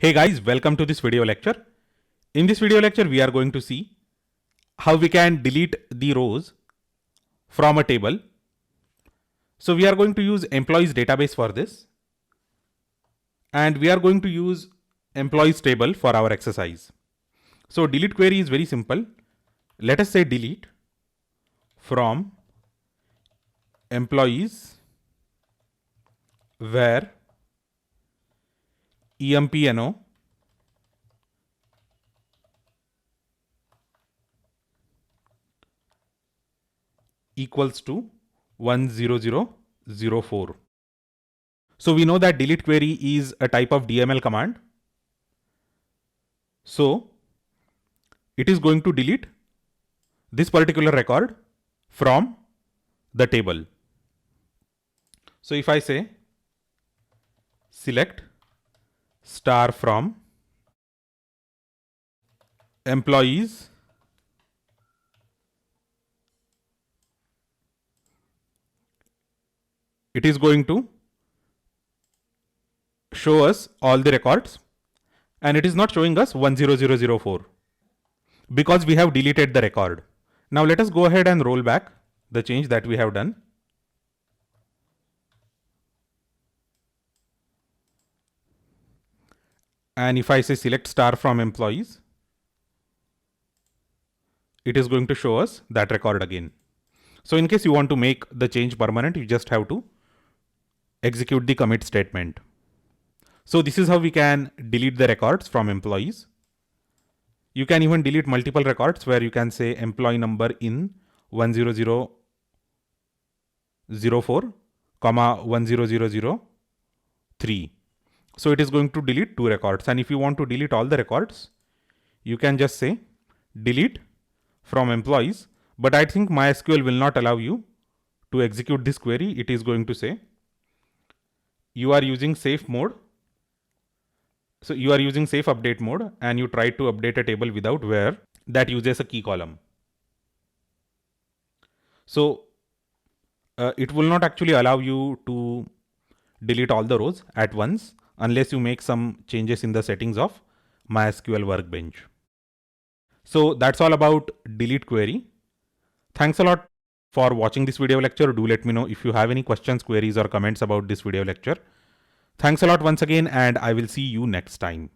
Hey guys, welcome to this video lecture. In this video lecture, we are going to see how we can delete the rows from a table. So we are going to use employees database for this. And we are going to use employees table for our exercise. So delete query is very simple. Let us say delete from employees where empno equals to 10004. So we know that delete query is a type of DML command. So it is going to delete this particular record from the table. So if I say select star from employees it is going to show us all the records and it is not showing us 10004 because we have deleted the record. Now let us go ahead and roll back the change that we have done. And if I say select star from employees, it is going to show us that record again. So in case you want to make the change permanent, you just have to execute the commit statement. So this is how we can delete the records from employees. You can even delete multiple records where you can say employee number in 10004, 10003. So it is going to delete 2 records. And if you want to delete all the records, you can just say delete from employees. But I think MySQL will not allow you to execute this query. It is going to say you are using safe mode. So you are using safe update mode and you try to update a table without where that uses a key column. So it will not actually allow you to delete all the rows at once unless you make some changes in the settings of MySQL Workbench. So that's all about delete query. Thanks a lot for watching this video lecture. Do let me know if you have any questions, queries, or comments about this video lecture. Thanks a lot once again, and I will see you next time.